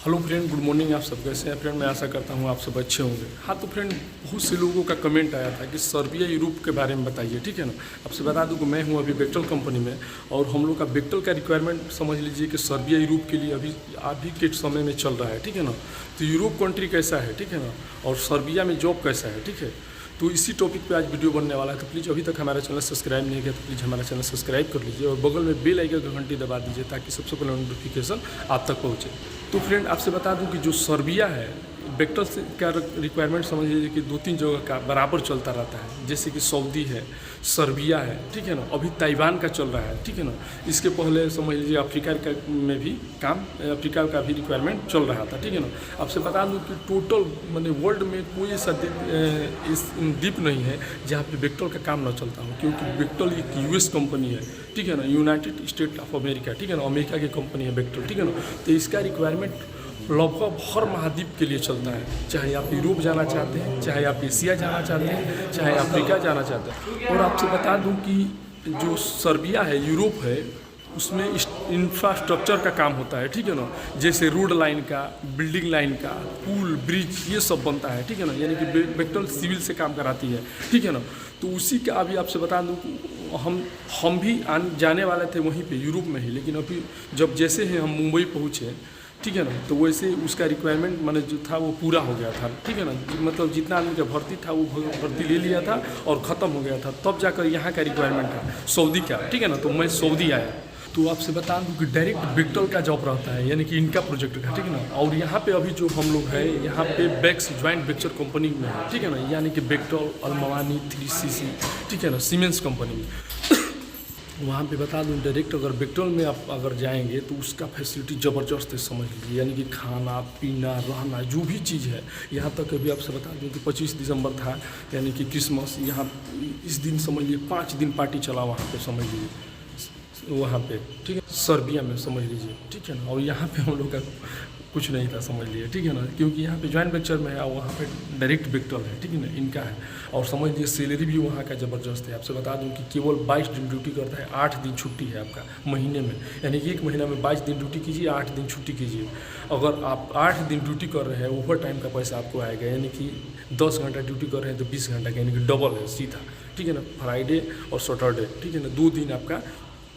Hello friend, good morning. आप सब कैसे हैं फ्रेंड? मैं आशा करता हूँ आप सब अच्छे होंगे। हाँ तो फ्रेंड, बहुत से लोगों का कमेंट आया था कि सर्बिया यूरोप के बारे में बताइए, ठीक है ना। आपसे बता दूँ कि मैं हूँ अभी बेक्टल कंपनी में, और हम लोग का बेक्टल का रिक्वायरमेंट समझ लीजिए कि सर्बिया यूरोप के लिए अभी के समय में चल रहा है, ठीक है ना। तो यूरोप कंट्री कैसा है, ठीक है ना, और सर्बिया में जॉब कैसा है, ठीक है। तो इसी टॉपिक पे आज वीडियो बनने वाला है। तो प्लीज़ अभी तक हमारा चैनल सब्सक्राइब नहीं किया तो प्लीज़ हमारा चैनल सब्सक्राइब कर लीजिए और बगल में बेल आइकन की घंटी दबा दीजिए ताकि सबसे पहले नोटिफिकेशन आप तक पहुँचे। तो फ्रेंड, आपसे बता दूं कि जो सर्बिया है, बेक्टल से का रिक्वायरमेंट समझ लीजिए कि 2-3 जगह का बराबर चलता रहता है। जैसे कि सऊदी है, सर्बिया है, ठीक है ना। अभी ताइवान का चल रहा है, ठीक है ना। इसके पहले समझ लीजिए अफ्रीका में भी अफ्रीका का भी रिक्वायरमेंट चल रहा था, ठीक है ना। आपसे बता दूं कि टोटल मैंने वर्ल्ड में कोई ऐसा द्वीप नहीं है जहाँ पे बेक्टल का काम न चलता हो, क्योंकि बेक्टल एक यूएस कंपनी है, ठीक है ना, यूनाइटेड स्टेट ऑफ अमेरिका, ठीक है ना, अमेरिका की कंपनी है बेक्टल, ठीक है ना। तो इसका रिक्वायरमेंट लगभग हर महाद्वीप के लिए चलता है। चाहे आप यूरोप जाना चाहते हैं, चाहे आप एशिया जाना चाहते हैं, चाहे अफ्रीका जाना चाहते हैं। और आपसे बता दूं कि जो सर्बिया है, यूरोप है, उसमें इंफ्रास्ट्रक्चर का काम होता है, ठीक है ना। जैसे रोड लाइन का, बिल्डिंग लाइन का, पुल, ब्रिज, ये सब बनता है, ठीक है ना। यानी कि बेक्टल सिविल से काम कराती है, ठीक है ना। तो उसी का अभी आपसे बता दूं हम भी जाने वाले थे वहीं पे यूरोप में ही, लेकिन अभी जब जैसे ही हम मुंबई पहुँचे, ठीक है ना, तो वैसे उसका रिक्वायरमेंट मैंने जो था वो पूरा हो गया था, ठीक है ना। मतलब जितना आदमी का भर्ती था वो भर्ती ले लिया था और ख़त्म हो गया था, तब जाकर यहाँ का रिक्वायरमेंट था सऊदी का, ठीक है ना। तो मैं सऊदी आया। तो आपसे बता दूं कि डायरेक्ट बेक्टल का जॉब रहता है, यानी कि इनका प्रोजेक्ट का, ठीक है ना। और यहाँ पे अभी जो हम लोग हैं, यहाँ पे बेक्स ज्वाइंट वेंचर कंपनी में है, ठीक है ना, यानी कि बेक्टल, अल्मवानी, 3CC, ठीक है ना, सीमेंस कंपनी में। वहाँ पे बता दूँ डायरेक्ट अगर बेक्टल में आप अगर जाएंगे तो उसका फैसिलिटी ज़बरदस्त है, समझ लीजिए। यानी कि खाना पीना रहना जो भी चीज़ है, यहाँ तक अभी आपसे बता दूँ कि 25 दिसंबर था, यानी कि क्रिसमस, यहाँ इस दिन समझ लीजिए 5 दिन पार्टी चला वहाँ पे, समझ लीजिए वहाँ पे, ठीक है, सर्बिया में, समझ लीजिए, ठीक है ना। और यहाँ पे हम लोग का कुछ नहीं था, समझ लिए, ठीक है ना, क्योंकि यहाँ पे ज्वाइंट वेंचर में है और वहाँ पे डायरेक्ट बेक्टल है, ठीक है ना, इनका है। और समझ लीजिए सैलरी भी वहाँ का ज़बरदस्त है। आपसे बता दूँ कि केवल 22 दिन ड्यूटी करता है, 8 दिन छुट्टी है आपका महीने में। यानी कि एक महीना में 22 दिन ड्यूटी कीजिए, 8 दिन छुट्टी कीजिए। अगर आप 8 दिन ड्यूटी कर रहे हैं, ओवर टाइम का पैसा आपको आएगा, यानी कि 10 घंटा ड्यूटी कर रहे हैं तो 20 घंटा का, यानी कि डबल है सीधा, ठीक है ना। फ्राइडे और सैटरडे, ठीक है ना, 2 दिन आपका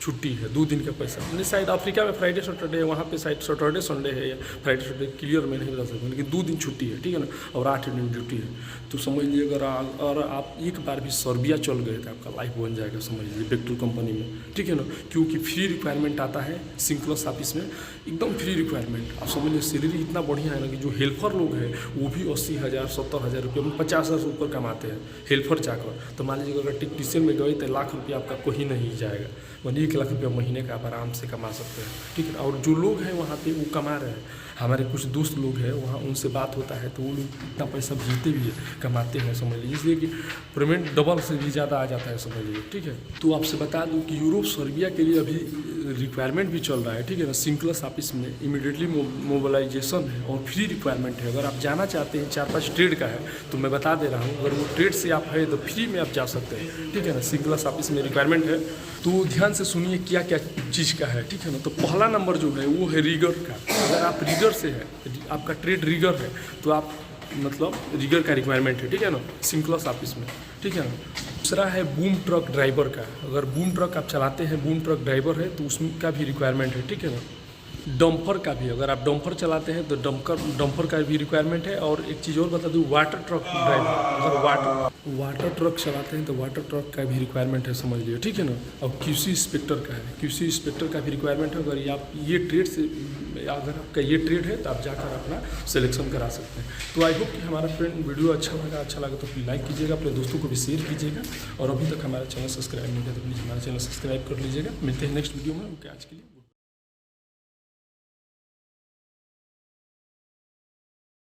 छुट्टी है, 2 दिन का पैसा। नहीं, शायद अफ्रीका में फ्राइडे सैटरडे है, वहाँ पे शायद सैटरडे संडे है, या फ्राइडे सैटरडे क्लियर मैं नहीं बता सकता, लेकिन 2 दिन छुट्टी है, ठीक है ना, और 8 दिन ड्यूटी है। तो समझ लीजिए अगर आप एक बार भी सर्बिया चल गए तो आपका लाइफ बन जाएगा, समझ लीजिए, बेक्टल कंपनी में, ठीक है ना। क्योंकि फ्री रिक्वायरमेंट आता है सिंक्लस ऑफिस में, एकदम फ्री रिक्वायरमेंट। आप समझ लीजिए सैलरी इतना बढ़िया है ना कि जो हेल्पर लोग हैं वो भी 80,000 70,000 रुपये में 50,000 से ऊपर कमाते हैं हेल्पर जाकर। तो मान लीजिए अगर टेक्नीशियन में गए तो लाख रुपया आपका कहीं नहीं जाएगा, मतलब 1 लाख रुपया महीने का आप आराम से कमा सकते हैं, ठीक है। और जो लोग हैं वहाँ पे वो कमा रहे हैं, हमारे कुछ दोस्त लोग हैं वहाँ, उनसे बात होता है तो वो लोग इतना पैसा जीते भी है, कमाते हैं, समझ लीजिए, इसलिए कि पेमेंट डबल से भी ज़्यादा आ जाता है, समझ लीजिए, ठीक है। तो आपसे बता दूँ कि यूरोप सर्बिया के लिए अभी रिक्वायरमेंट भी चल रहा है, ठीक है ना। सिंक्लस ऑफिस में इमीडिएटली मोबिलाइजेशन है और फ्री रिक्वायरमेंट है। अगर आप जाना चाहते हैं, 4-5 ट्रेड का है तो मैं बता दे रहा हूँ, अगर वो ट्रेड से आप है तो फ्री में आप जा सकते हैं, ठीक है ना। सिंक्लस ऑफिस में रिक्वायरमेंट है, तो ध्यान से सुनिए क्या क्या चीज़ का है, ठीक है ना। तो पहला नंबर जो है वो है रिगर का। अगर आप रिगर से है, आपका ट्रेड रिगर है, तो आप मतलब रिगर का रिक्वायरमेंट है, ठीक है ना, सिंक्लस ऑफिस में, ठीक है ना। दूसरा है बूम ट्रक ड्राइवर का। अगर बूम ट्रक आप चलाते हैं, बूम ट्रक ड्राइवर है, तो उसका भी रिक्वायरमेंट है, ठीक है ना। डंपर का भी, अगर आप डंपर चलाते हैं तो डंपर का भी रिक्वायरमेंट है। और एक चीज़ और बता दूँ, वाटर ट्रक ड्राइवर, अगर वाटर ट्रक चलाते हैं तो वाटर ट्रक का भी रिक्वायरमेंट है, समझ लीजिए, ठीक है ना। और QC इंस्पेक्टर का है, QC इंस्पेक्टर का भी रिक्वायरमेंट है। अगर आप ये ट्रेड से, अगर आपका ये ट्रेड है तो आप जाकर अपना सिलेक्शन करा सकते हैं। तो आई होप कि हमारा फ्रेंड वीडियो अच्छा लगा तो प्लीज़ लाइक कीजिएगा, अपने दोस्तों को भी शेयर कीजिएगा, और अभी तक हमारा चैनल सब्सक्राइब नहीं किया तो प्लीज़ हमारा चैनल सब्सक्राइब कर लीजिएगा। मिलते हैं नेक्स्ट वीडियो में। ओके, आज के लिए।